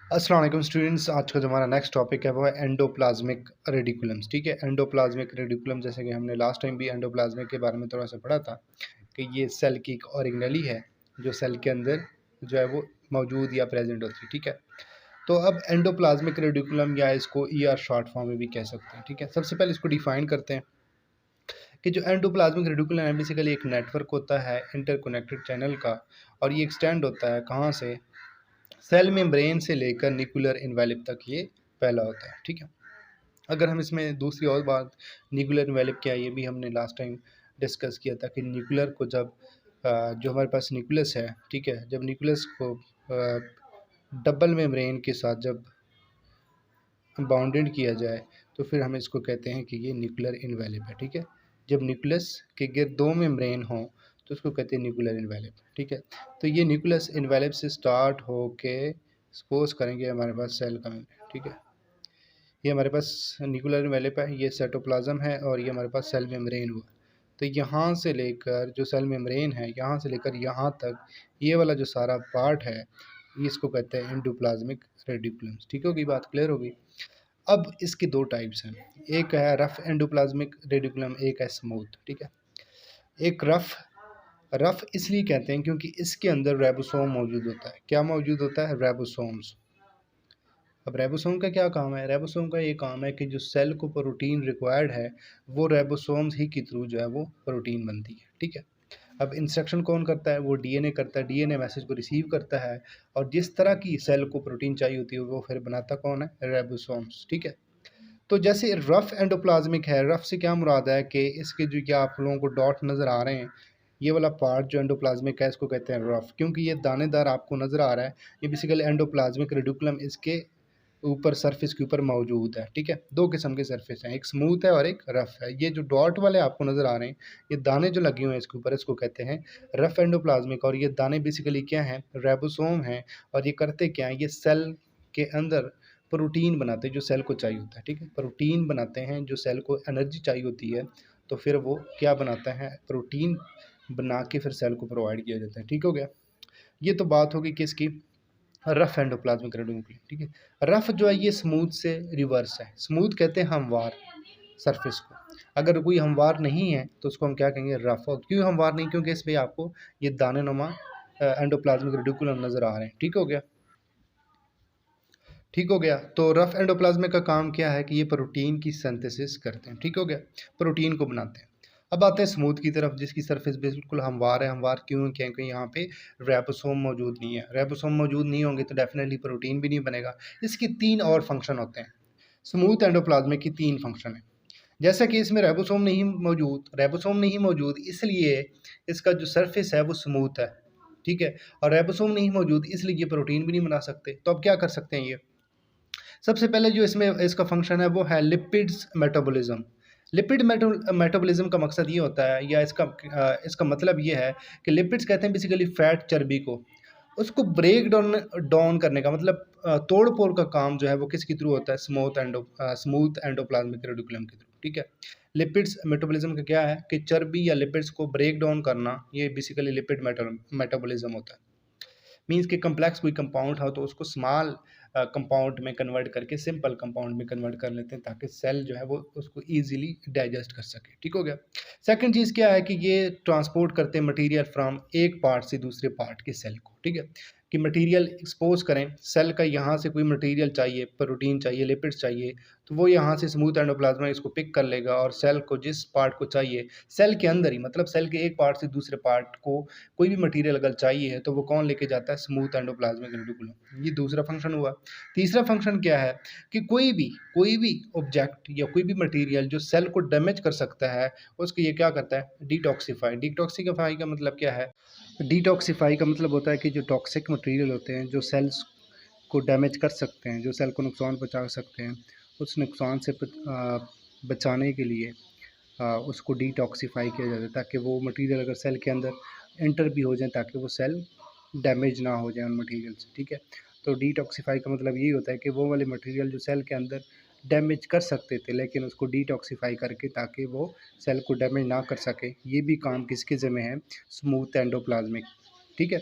अस्सलाम वालेकुम स्टूडेंट्स। आज का जो हमारा नेक्स्ट टॉपिक है वो है एंडोप्लाज्मिक रेडिकुलम्स। ठीक है, एंडोप्लाज्मिक रेडिकुलम, जैसे कि हमने लास्ट टाइम भी एंडोप्लाज्मिक के बारे में थोड़ा सा पढ़ा था कि ये सेल की एक ऑर्गेनेली है जो सेल के अंदर जो है वो मौजूद या प्रेजेंट होती है। ठीक है, तो अब एंडोप्लाज्मिक रेडिकुलम या इसको शॉर्ट फॉर्म में भी कह सकते हैं। ठीक है, सबसे पहले इसको डिफाइन करते हैं कि जो एंडोप्लाज्मिक रेडिकुलम है बेसिकली एक नेटवर्क होता है इंटरकनेक्टेड चैनल का, और ये एक्सटेंड होता है कहाँ से, सेल मेम्ब्रेन से लेकर न्यूक्लियर इन्वेलप तक ये फैला होता है। ठीक है, अगर हम इसमें दूसरी और बात, न्यूक्लियर इन्वेलप क्या है ये भी हमने लास्ट टाइम डिस्कस किया था कि न्यूक्लियर को जब जो हमारे पास न्यूक्लियस है, ठीक है, जब न्यूक्लियस को डबल मेम्ब्रेन के साथ जब बाउंडेड किया जाए तो फिर हम इसको कहते हैं कि ये न्यूक्लियर इन्वेलप है। ठीक है, जब न्यूक्लियस के गिर्द दो मेम्ब्रेन हों तो उसको कहते हैं न्यूक्लियर इन्वेलप। ठीक है, तो ये न्यूक्लियस इन्वेलप से स्टार्ट होके सपोज करेंगे हमारे पास सेल का मेम्ब्रेन। ठीक है, ये हमारे पास न्यूक्लियर इन्वेलप है, ये साइटोप्लाज्म है और ये हमारे पास सेल मेम्ब्रेन हुआ। तो यहाँ से लेकर जो सेल मेम्ब्रेन है, यहाँ से लेकर यहाँ तक ये वाला जो सारा पार्ट है इसको कहते हैं एंडोप्लाज्मिक रेडिकुलम्स। ठीक होगी, बात क्लियर होगी। अब इसके दो टाइप्स हैं, एक है रफ एंडोप्लाज्मिक रेडिकुलम, एक है स्मूथ। ठीक है, एक रफ, रफ इसलिए कहते हैं क्योंकि इसके अंदर रेबोसोम मौजूद होता है। क्या मौजूद होता है? रेबोसोम्स। अब रेबोसोम का क्या काम है? रेबोसोम का ये काम है कि जो सेल को प्रोटीन रिक्वायर्ड है वो रेबोसोम्स ही के थ्रू जो है वो प्रोटीन बनती है। ठीक है, अब इंस्ट्रक्शन कौन करता है? वो डीएनए करता है, डीएनए मैसेज को रिसीव करता है और जिस तरह की सेल को प्रोटीन चाहिए होती है वो फिर बनाता कौन है? रेबोसोम्स। ठीक है, तो जैसे रफ एंडोप्लाज्मिक है, रफ से क्या मुराद है कि इसके जो क्या आप लोगों को डॉट नज़र आ रहे हैं, ये वाला पार्ट जो एंडोप्लाज्मिक है इसको कहते हैं रफ, क्योंकि ये दानेदार आपको नज़र आ रहा है। ये बेसिकली एंडोप्लाज्मिक रेडिकुलम इसके ऊपर सरफेस के ऊपर मौजूद है। ठीक है, दो किस्म के सरफेस हैं, एक स्मूथ है और एक रफ है। ये जो डॉट वाले आपको नज़र आ रहे हैं, ये दाने जो लगे हुए हैं इसके ऊपर, इसको कहते हैं रफ एंडोप्लाज्मिक। और ये दाने बेसिकली क्या हैं? रेबोसोम हैं। और ये करते क्या हैं? ये सेल के अंदर प्रोटीन बनाते हैं जो सेल को चाहिए होता है। ठीक है, प्रोटीन बनाते हैं जो सेल को एनर्जी चाहिए होती है, तो फिर वो क्या बनाता है? प्रोटीन बना के फिर सेल को प्रोवाइड किया जाता है। ठीक हो गया, ये तो बात होगी किसकी? रफ एंडोप्लाज्मिक रेडिकुलम की। ठीक है, रफ जो है ये स्मूथ से रिवर्स है। स्मूथ कहते हैं हमवार सरफेस को, अगर कोई हमवार नहीं है तो उसको हम क्या कहेंगे? रफ। और क्यों हमवार नहीं? क्योंकि इस पर आपको ये दाने नुमा एंडोप्लाज्मिक रेडिकुलम नज़र आ रहे हैं। ठीक हो गया, ठीक हो गया। तो रफ एंडोप्लाज्मिक का काम क्या है कि ये प्रोटीन की सिंथेसिस करते हैं। ठीक हो गया, प्रोटीन को बनाते हैं। अब आते हैं स्मूथ की तरफ, जिसकी सरफेस बिल्कुल हमवार है। हमवार क्यों? क्योंकि यहाँ पे रेबोसोम मौजूद नहीं है। रेबोसोम मौजूद नहीं होंगे तो डेफिनेटली प्रोटीन भी नहीं बनेगा। इसके तीन और फंक्शन होते हैं, स्मूथ एंडोप्लाज्मिक की तीन फंक्शन है। जैसा कि इसमें रेबोसोम नहीं मौजूद इसलिए इसका जो सरफेस है वो स्मूथ है। ठीक है, और रेबोसोम नहीं मौजूद इसलिए ये प्रोटीन भी नहीं बना सकते। तो अब क्या कर सकते हैं? ये सबसे पहले जो इसमें इसका फंक्शन है वो है लिपिड्स मेटाबॉलिज्म। लिपिड मेटाबॉलिज्म का मकसद ये होता है, या इसका मतलब ये है कि लिपिड्स कहते हैं बेसिकली फैट, चर्बी को, उसको ब्रेक डाउन डाउन करने का मतलब तोड़ फोड़ का काम जो है वो किसके थ्रू होता है? स्मूथ एंडोप्लाज्मिक रेडिकुलम के थ्रू। ठीक है, लिपिड्स मेटाबॉलिज्म का क्या है कि चर्बी या लिपिड्स को ब्रेक डाउन करना, ये बेसिकली लिपिड मेटाबॉलिज्म होता है। मीन्स कि कम्प्लेक्स कोई कंपाउंड हो तो उसको स्मॉल कंपाउंड में कन्वर्ट करके सिंपल कंपाउंड में कन्वर्ट कर लेते हैं ताकि सेल जो है वो उसको ईजिली डाइजेस्ट कर सके। ठीक हो गया। सेकंड चीज़ क्या है कि ये ट्रांसपोर्ट करते हैं मटेरियल फ्रॉम एक पार्ट से दूसरे पार्ट के सेल को। ठीक है, कि मटेरियल एक्सपोज करें सेल का, यहाँ से कोई मटेरियल चाहिए, प्रोटीन चाहिए, लिपिड्स चाहिए, तो वो यहाँ से स्मूथ एंडोप्लाज्मा इसको पिक कर लेगा और सेल को जिस पार्ट को चाहिए, सेल के अंदर ही, मतलब सेल के एक पार्ट से दूसरे पार्ट को कोई भी मटेरियल अगर चाहिए है तो वो कौन लेके जाता है? Smooth endoplasmic reticulum. ये दूसरा फंक्शन हुआ। तीसरा फंक्शन क्या है कि कोई भी ऑब्जेक्ट या कोई भी मटेरियल जो सेल को डैमेज कर सकता है उसको ये क्या करता है? डिटॉक्सिफाई। डिटॉक्सिफाई का मतलब क्या है? डिटॉक्सिफाई का मतलब होता है कि जो टॉक्सिक मटेरियल होते हैं जो सेल्स को डैमेज कर सकते हैं, जो सेल को नुकसान पहुंचा सकते हैं, उस नुकसान से बचाने के लिए उसको डिटॉक्सिफाई किया जाता है ताकि वो मटेरियल अगर सेल के अंदर एंटर भी हो जाए ताकि वो सेल डैमेज ना हो जाए उन मटेरियल से। ठीक है, तो डिटॉक्सिफाई का मतलब यही होता है कि वो वाले मटेरियल जो सेल के अंदर डैमेज कर सकते थे लेकिन उसको डिटॉक्सिफाई करके ताकि वो सेल को डैमेज ना कर सके, ये भी काम किसके ज़िम्मे है? Smooth endoplasmic. ठीक है,